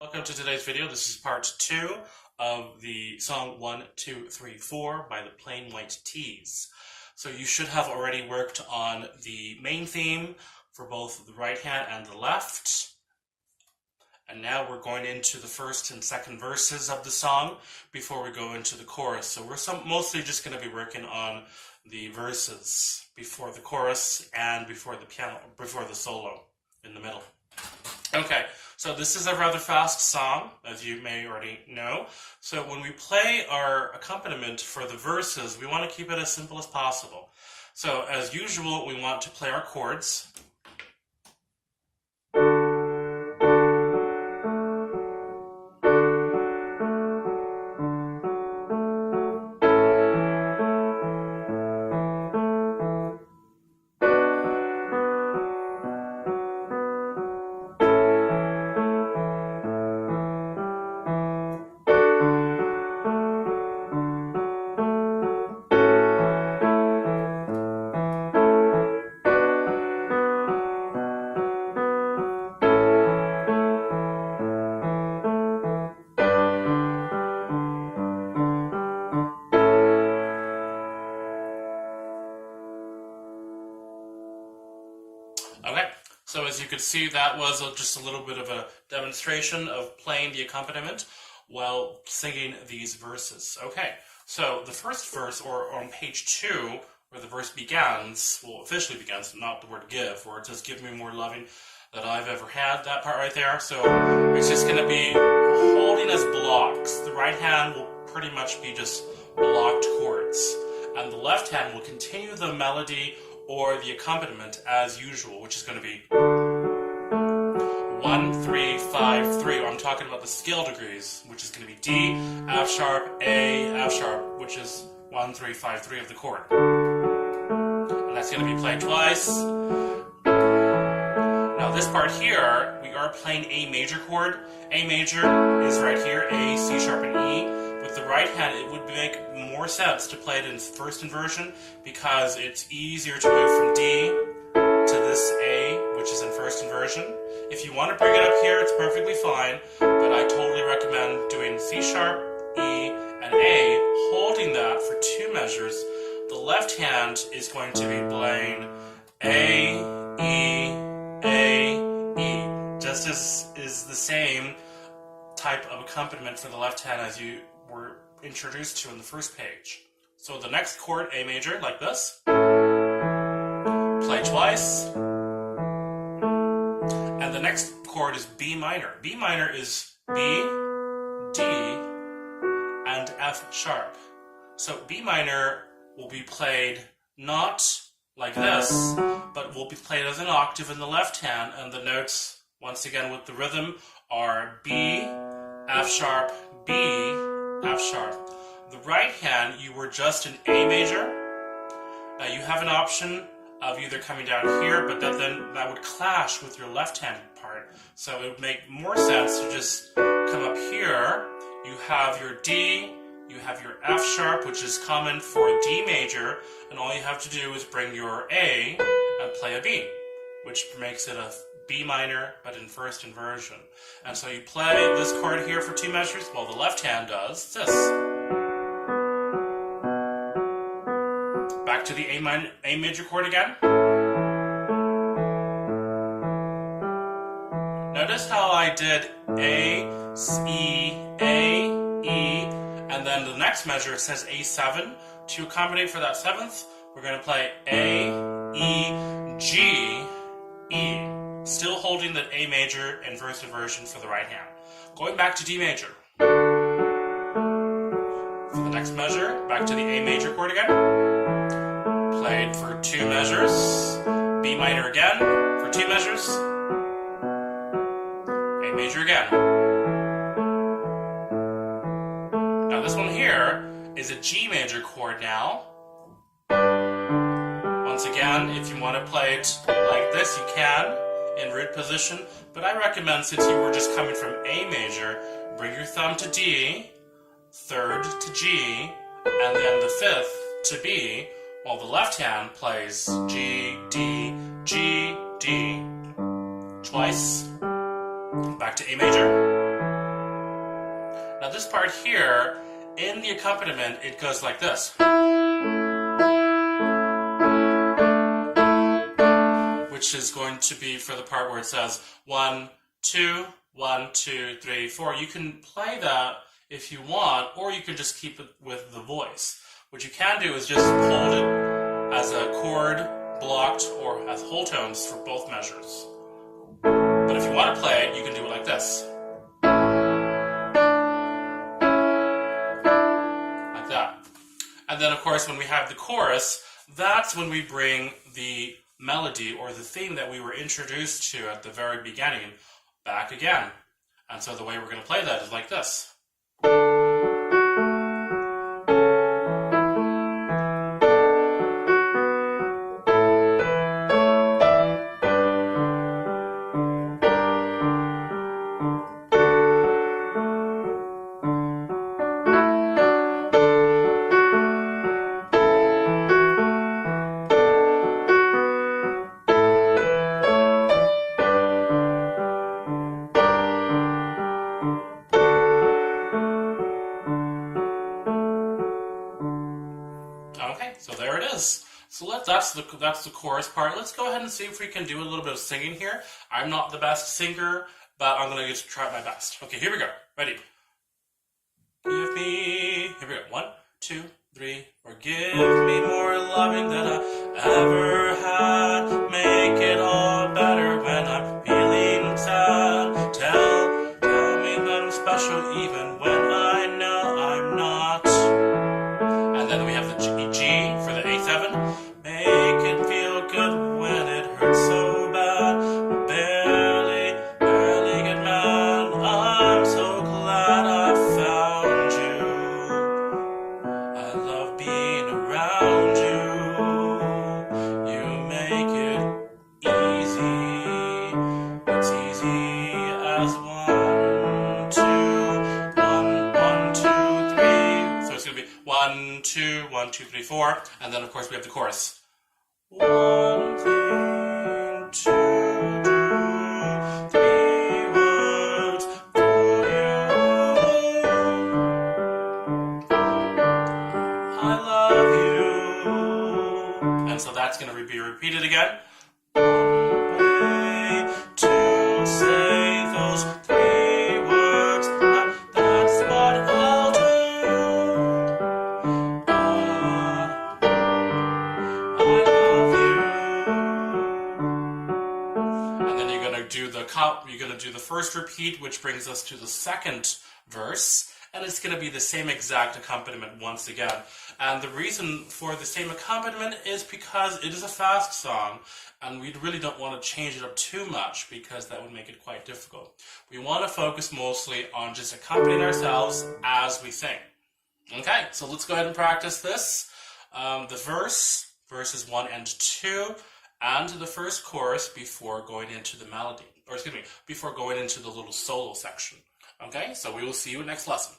Welcome to today's video. This is part 2 of the song 1, 2, 3, 4 by the Plain White T's. So you should have already worked on the main theme for both the right hand and the left. And now we're going into the first and second verses of the song before we go into the chorus. So we're mostly just going to be working on the verses before the chorus and before the piano, before the solo in the middle. Okay, so this is a rather fast song, as you may already know. So when we play our accompaniment for the verses, we want to keep it as simple as possible. So as usual, we want to play our chords. Okay, so as you could see, that was just a little bit of a demonstration of playing the accompaniment while singing these verses. Okay, so the first verse, or on page 2, where the verse begins, well, officially begins, not the word give, where it says, "Give me more loving than I've ever had," that part right there. So it's just going to be holding as blocks. The right hand will pretty much be just blocked chords, and the left hand will continue the melody or the accompaniment as usual, which is going to be 1, 3, 5, 3. I'm talking about the scale degrees, which is going to be D, F sharp, A, F sharp, which is 1, 3, 5, 3 of the chord. And that's going to be played twice. Now this part here, we are playing A major chord. A major is right here, A, C sharp, and E. With the right hand, it would make more sense to play it in first inversion because it's easier to move from D to this A, which is in first inversion. If you want to bring it up here, it's perfectly fine, but I totally recommend doing C sharp, E, and A, holding that for 2 measures. The left hand is going to be playing A, E, A, E. Just as is the same type of accompaniment for the left hand as you were introduced to in the first page. So the next chord, A major, like this. Play twice. And the next chord is B minor. B minor is B, D, and F sharp. So B minor will be played not like this, but will be played as an octave in the left hand, and the notes, once again with the rhythm, are B, F sharp, B, F sharp. The right hand, you were just in A major. Now you have an option of either coming down here, but then that would clash with your left hand part. So it would make more sense to just come up here. You have your D, you have your F sharp, which is common for D major, and all you have to do is bring your A and play a B, which makes it a B minor, but in first inversion. And so you play this chord here for 2 measures, while the left hand does this. Back to the A major chord again. Notice how I did A, E, A, E, and then the next measure says A7. To accommodate for that 7th, we're going to play A, E, G, E. Still holding the A major in first inversion for the right hand. Going back to D major. For the next measure, back to the A major chord again. Played for 2 measures. B minor again for 2 measures. A major again. Now this one here is a G major chord now. Once again, if you want to play it like this, you can, in root position, but I recommend, since you were just coming from A major, bring your thumb to D, 3rd to G, and then the 5th to B, while the left hand plays G, D, G, D. Twice. Back to A major. part here, in the accompaniment, it goes like this. Which is going to be for the part where it says 1, 2, 1, 2, 3, 4. You can play that if you want, or you can just keep it with the voice. What you can do is just hold it as a chord blocked or as whole tones for both measures. But if you want to play it, you can do it like this. Like that. And then, of course, when we have the chorus, that's when we bring the melody or the theme that we were introduced to at the very beginning back again. And so the way we're going to play that is like this. Okay, so there it is. So that's the chorus part. Let's go ahead and see if we can do a little bit of singing here. I'm not the best singer, but I'm going to just try my best. Okay, here we go. Ready? Give me... Here we go. 1, 2, 3, 4. Give me more loving than I ever had. Make it all better when I'm feeling sad. Tell me that I'm special even when I know I'm not. And then we have the G for the A7. Make it feel good when it hurts so bad. Barely get mad. I'm so glad I found you. I love being around you. You make it easy. It's easy as 1, 2, 1, 1, 2, 3. So it's going to be 1, 2, 1, 2, 3, 4, and then of course we have the chorus. One thing to do, 3 words for you. I love you. And so that's going to be repeated again. One way to say those 3 words. That's what I'll do. You're going to do the first repeat, which brings us to the second verse, and it's going to be the same exact accompaniment once again. And the reason for the same accompaniment is because it is a fast song, and we really don't want to change it up too much because that would make it quite difficult. We want to focus mostly on just accompanying ourselves as we sing. Okay, so let's go ahead and practice this. The verses 1 and 2, and the first chorus before going into the melody. Or excuse me, before going into the little solo section. Okay, so we will see you next lesson.